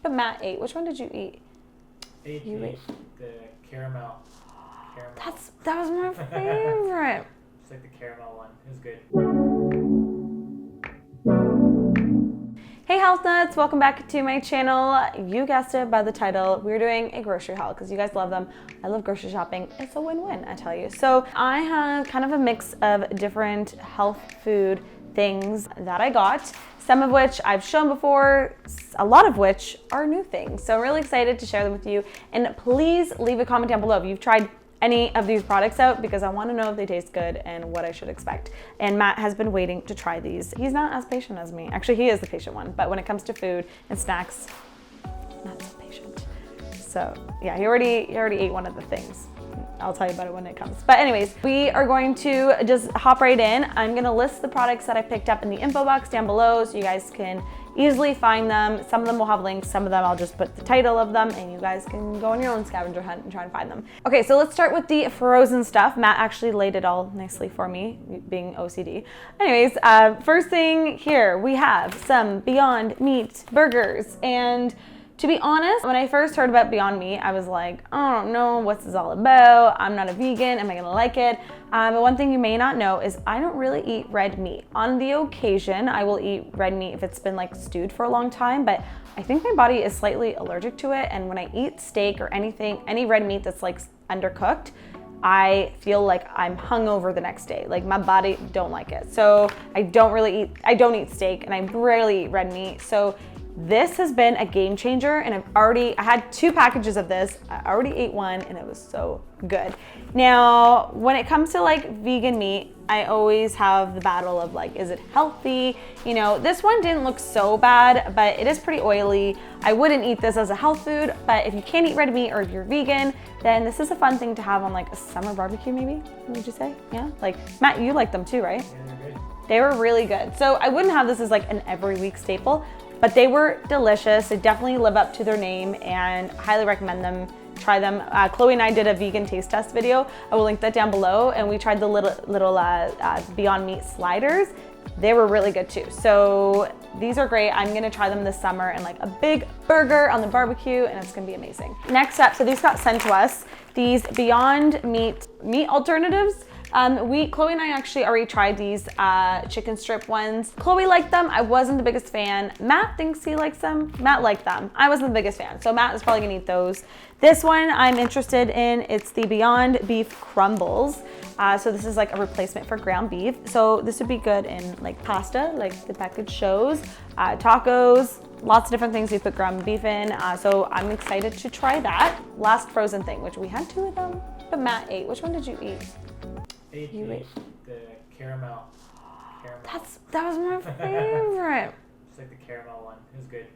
but Matt ate. Which one did you eat? You ate the caramel. That was my favorite. It's like the caramel one. It was good. Hey Health Nuts, welcome back to my channel. You guessed it by the title. We're doing a grocery haul because you guys love them. I love grocery shopping. It's a win-win, I tell you. So I have kind of a mix of different health food things that I got. Some of which I've shown before, a lot of which are new things. So I'm really excited to share them with you. And please leave a comment down below if you've tried any of these products out, because I want to know if they taste good and what I should expect. And Matt has been waiting to try these. He's not as patient as me. Actually, he is the patient one, but when it comes to food and snacks, not so patient. So yeah, he already ate one of the things. I'll tell you about it when it comes. But anyways, we are going to just hop right in. I'm gonna list the products that I picked up in the info box down below so you guys can easily find them. Some of them will have links, some of them I'll just put the title of them and you guys can go on your own scavenger hunt and try and find them. Okay, so let's start with the frozen stuff. Matt actually laid it all nicely for me, being OCD. Anyways, first thing here, we have some Beyond Meat burgers. And to be honest, when I first heard about Beyond Meat, I was like, I don't know what's this all about. I'm not a vegan, am I gonna like it? But one thing you may not know is I don't really eat red meat. On the occasion, I will eat red meat if it's been like stewed for a long time, but I think my body is slightly allergic to it. And when I eat steak or any red meat that's like undercooked, I feel like I'm hungover the next day. Like my body don't like it. So I don't eat steak and I rarely eat red meat. So this has been a game changer, and I had 2 packages of this. I already ate one and it was so good. Now, when it comes to like vegan meat, I always have the battle of like, is it healthy? You know, this one didn't look so bad, but it is pretty oily. I wouldn't eat this as a health food, but if you can't eat red meat or if you're vegan, then this is a fun thing to have on like a summer barbecue maybe, would you say? Yeah, like Matt, you like them too, right? Yeah, they're good. They were really good. So I wouldn't have this as like an every week staple, but they were delicious. They definitely live up to their name and highly recommend them. Try them. Chloe and I did a vegan taste test video. I will link that down below. And we tried the little Beyond Meat sliders. They were really good too. So these are great. I'm gonna try them this summer and like a big burger on the barbecue, and it's gonna be amazing. Next up, so these got sent to us, these Beyond Meat alternatives. Chloe and I actually already tried these chicken strip ones. Chloe liked them. I wasn't the biggest fan. Matt thinks he likes them. Matt liked them. I wasn't the biggest fan. So Matt is probably gonna eat those. This one I'm interested in. It's the Beyond Beef Crumbles. So this is like a replacement for ground beef. So this would be good in like pasta, like the package shows, tacos, lots of different things we put ground beef in. So I'm excited to try that. Last frozen thing, which we had 2 of them, but Matt ate. Which one did you eat? You ate the caramel. That was my favorite. It's like the caramel one. It was good.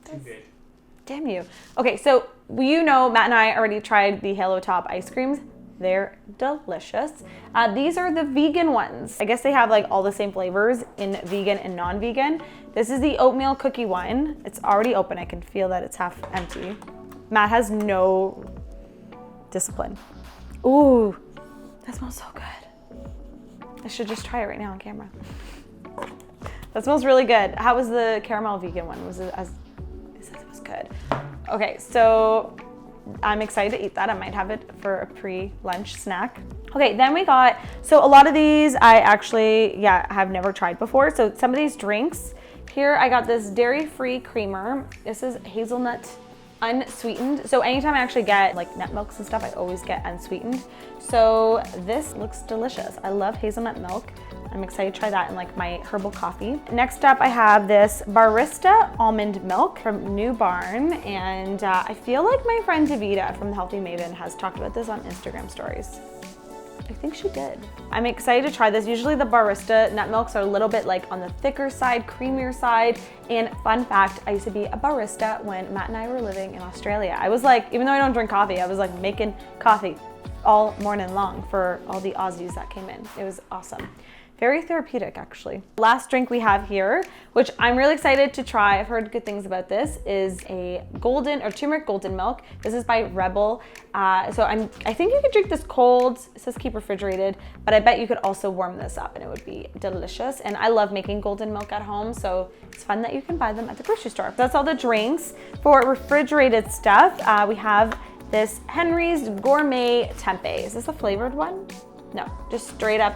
Too good. Damn you. Okay, so you know Matt and I already tried the Halo Top ice creams. They're delicious. These are the vegan ones. I guess they have like all the same flavors in vegan and non-vegan. This is the oatmeal cookie one. It's already open. I can feel that it's half empty. Matt has no discipline. Ooh. That smells so good. I should just try it right now on camera. That smells really good. How was the caramel vegan one? It says it was good. Okay, so I'm excited to eat that. I might have it for a pre-lunch snack. Okay, then we got, so a lot of these I actually, have never tried before. So some of these drinks, here I got this dairy-free creamer. This is hazelnut unsweetened. So anytime I actually get like nut milks and stuff, I always get unsweetened. So this looks delicious. I love hazelnut milk. I'm excited to try that in like my herbal coffee. Next up, I have this barista almond milk from New Barn. And I feel like my friend Davida from The Healthy Maven has talked about this on Instagram stories. I think she did. I'm excited to try this. Usually the barista nut milks are a little bit like on the thicker side, creamier side. And fun fact, I used to be a barista when Matt and I were living in Australia. I was like, even though I don't drink coffee, I was like making coffee all morning long for all the Aussies that came in. It was awesome. Very therapeutic, actually. Last drink we have here, which I'm really excited to try. I've heard good things about this, is a golden or turmeric golden milk. This is by Rebel. I think you could drink this cold. It says keep refrigerated, but I bet you could also warm this up and it would be delicious. And I love making golden milk at home, so it's fun that you can buy them at the grocery store. That's all the drinks. For refrigerated stuff, we have this Henry's Gourmet Tempeh. Is this a flavored one? No, just straight up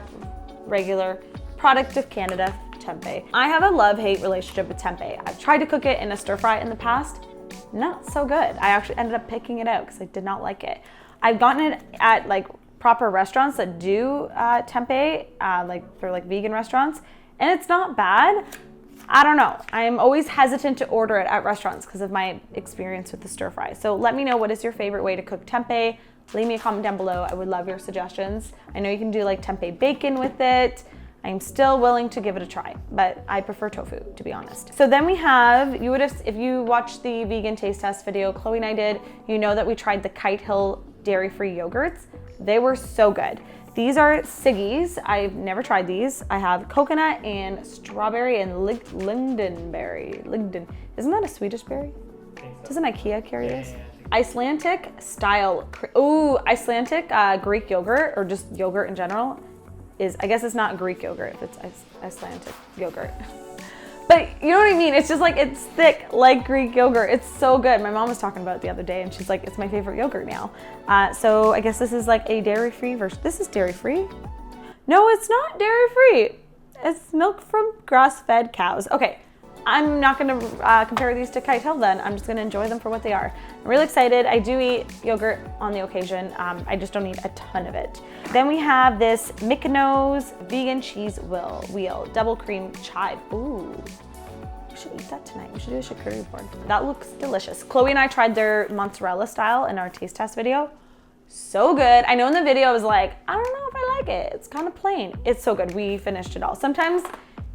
regular product of Canada tempeh. I have a love-hate relationship with tempeh. I've tried to cook it in a stir fry in the past. Not so good. I actually ended up picking it out because I did not like it. I've gotten it at like proper restaurants that do tempeh, like for like vegan restaurants, and it's not bad. I don't know. I'm always hesitant to order it at restaurants because of my experience with the stir fry. So let me know, what is your favorite way to cook tempeh? Leave me a comment down below. I would love your suggestions. I know you can do like tempeh bacon with it. I'm still willing to give it a try, but I prefer tofu, to be honest. So then we have, if you watched the vegan taste test video Chloe and I did, you know that we tried the Kite Hill dairy-free yogurts. They were so good. These are Siggi's. I've never tried these. I have coconut and strawberry and lindenberry. Isn't that a Swedish berry? Doesn't IKEA carry this? Yeah. Icelandic style, Icelandic Greek yogurt, or just yogurt in general, I guess it's not Greek yogurt if it's Icelandic yogurt. But you know what I mean? It's just like, it's thick like Greek yogurt. It's so good. My mom was talking about it the other day and she's like, it's my favorite yogurt now. So I guess this is like a dairy-free version. This is dairy-free? No, it's not dairy-free. It's milk from grass-fed cows. Okay. I'm not gonna compare these to Kite Hill then. I'm just gonna enjoy them for what they are. I'm really excited. I do eat yogurt on the occasion. I just don't eat a ton of it. Then we have this Miyokos vegan cheese wheel, double cream chive. Ooh, we should eat that tonight. We should do a charcuterie board. That looks delicious. Chloe and I tried their mozzarella style in our taste test video. So good. I know in the video I was like, I don't know if I like it. It's kind of plain. It's so good. We finished it all. Sometimes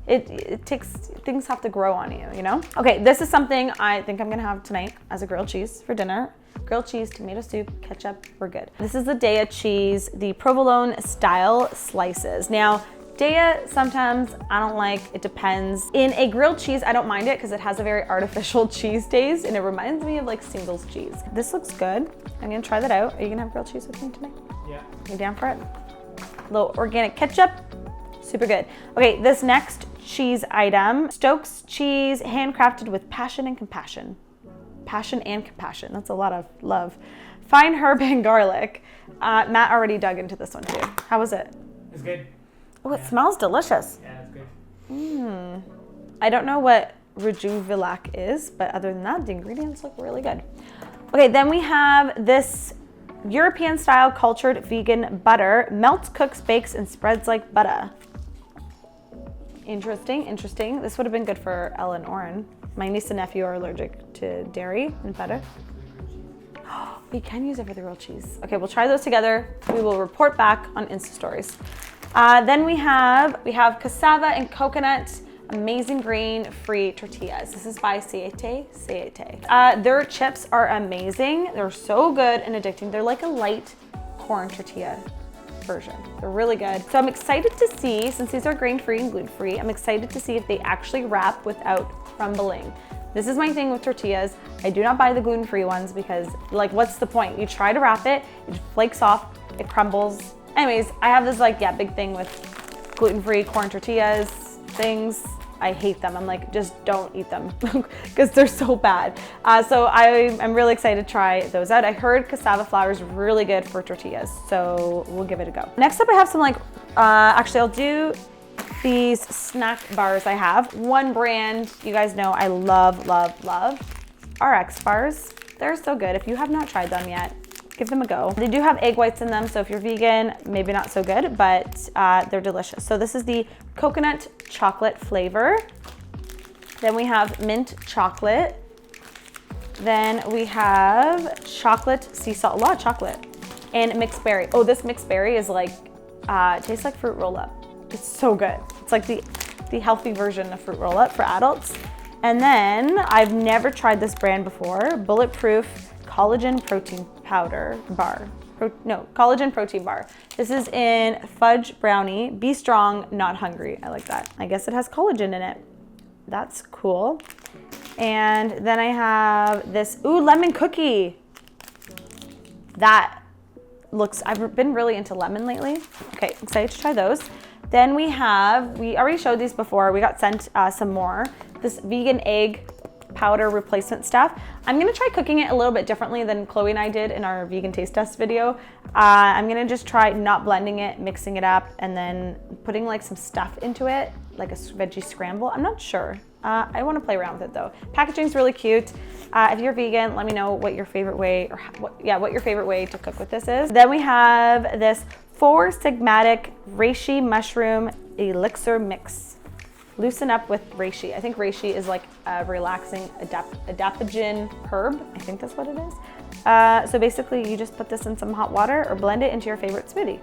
it takes, things have to grow on you, you know? Okay, this is something I think I'm gonna have tonight as a grilled cheese for dinner. Grilled cheese, tomato soup, ketchup, we're good. This is the Daiya cheese, the provolone style slices. Now, Daiya, sometimes I don't like, it depends. In a grilled cheese, I don't mind it because it has a very artificial cheese taste and it reminds me of like Singles cheese. This looks good. I'm gonna try that out. Are you gonna have grilled cheese with me tonight? Yeah. You down for it? A little organic ketchup, super good. Okay, this next cheese item, Stokes cheese, handcrafted with passion and compassion. Passion and compassion, that's a lot of love. Fine herb and garlic. Matt already dug into this one too. How was it? It's good. Oh, it smells delicious. Yeah, it's good. I don't know what Rejuvilac is, but other than that, the ingredients look really good. Okay, then we have this European style cultured vegan butter. Melts, cooks, bakes, and spreads like butter. Interesting, interesting. This would have been good for Ella and Oren. My niece and nephew are allergic to dairy and butter. We can use it for the grilled cheese. Okay, we'll try those together. We will report back on Insta stories. Then we have cassava and coconut, amazing grain-free tortillas. This is by Siete. Their chips are amazing. They're so good and addicting. They're like a light corn tortilla version. They're really good. So I'm excited to see, since these are grain-free and gluten-free, I'm excited to see if they actually wrap without crumbling. This is my thing with tortillas. I do not buy the gluten-free ones because, like, what's the point? You try to wrap it, it flakes off, it crumbles. Anyways, I have this big thing with gluten-free corn tortillas things. I hate them. I'm like, just don't eat them because they're so bad. So I'm really excited to try those out. I heard cassava flour is really good for tortillas, so we'll give it a go. Next up, I have some actually I'll do these snack bars I have. One brand you guys know I love, RXbars. They're so good. If you have not tried them yet, give them a go. They do have egg whites in them, so if you're vegan, maybe not so good, but they're delicious. So this is the coconut chocolate flavor. Then we have mint chocolate. Then we have chocolate sea salt, a lot of chocolate, and mixed berry. Oh, this mixed berry is like, tastes like fruit roll-up. It's so good. It's like the healthy version of fruit roll-up for adults. And then I've never tried this brand before, Bulletproof collagen protein powder bar. collagen protein bar. This is in fudge brownie. Be strong, not hungry. I like that. I guess it has collagen in it. That's cool. And then I have this, lemon cookie. That looks, I've been really into lemon lately. Okay, excited to try those. Then we already showed these before. We got sent some more. This vegan egg powder replacement stuff. I'm gonna try cooking it a little bit differently than Chloe and I did in our vegan taste test video. I'm gonna just try not blending it, mixing it up, and then putting like some stuff into it, like a veggie scramble. I'm not sure. I wanna play around with it though. Packaging's really cute. If you're vegan, let me know what your favorite way, what your favorite way to cook with this is. Then we have this 4 Sigmatic reishi mushroom elixir mix. Loosen up with reishi. I think reishi is like a relaxing adaptogen herb. I think that's what it is. So basically you just put this in some hot water or blend it into your favorite smoothie.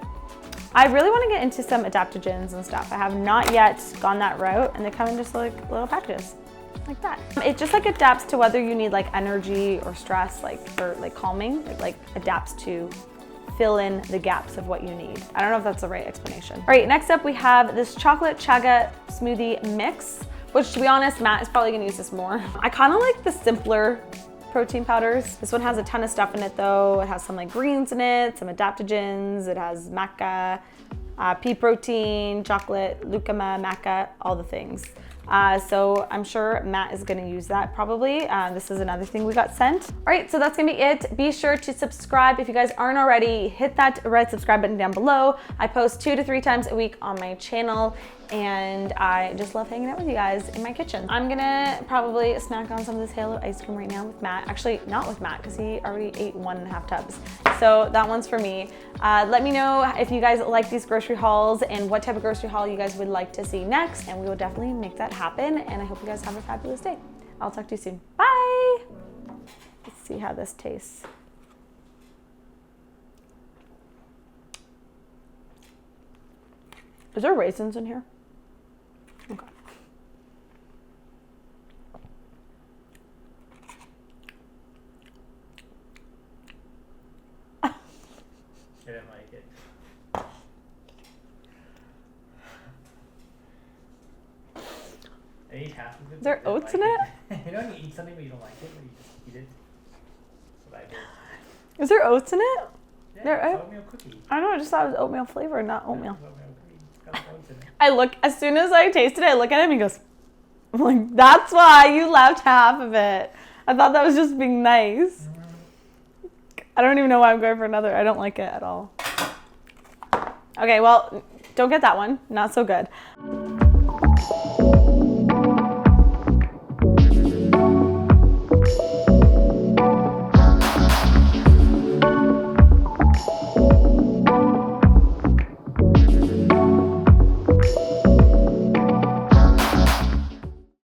I really want to get into some adaptogens and stuff. I have not yet gone that route, and they come in just like little packages like that. It just like adapts to whether you need like energy or stress, or calming. It like adapts to fill in the gaps of what you need. I don't know if that's the right explanation. All right, next up we have this chocolate chaga smoothie mix, which to be honest, Matt is probably gonna use this more. I kind of like the simpler protein powders. This one has a ton of stuff in it though. It has some like greens in it, some adaptogens. It has maca, pea protein, chocolate, lucama, maca, all the things. So I'm sure Matt is gonna use that probably. This is another thing we got sent. All right, so that's gonna be it. Be sure to subscribe if you guys aren't already. Hit that red subscribe button down below. I post 2 to 3 times a week on my channel, and I just love hanging out with you guys in my kitchen. I'm gonna probably snack on some of this Halo ice cream right now with Matt. Actually, not with Matt, because he already ate 1.5 tubs. So that one's for me. Let me know if you guys like these grocery hauls and what type of grocery haul you guys would like to see next, and we will definitely make that happen. And I hope you guys have a fabulous day. I'll talk to you soon. Bye. Let's see how this tastes. Is there raisins in here? Okay. I didn't like it. I ate half of it. Is there oats in it? You know when you eat something but you don't like it, but you just eat it? That's what I did. Is there oats in it? Yeah, it's oatmeal cookie. I know, I just thought it was oatmeal flavor, not oatmeal. Yeah, it's got oats in it. As soon as I tasted it, I look at him and he goes, I'm like, that's why you left half of it. I thought that was just being nice. I don't even know why I'm going for another. I don't like it at all. Okay, well, don't get that one. Not so good.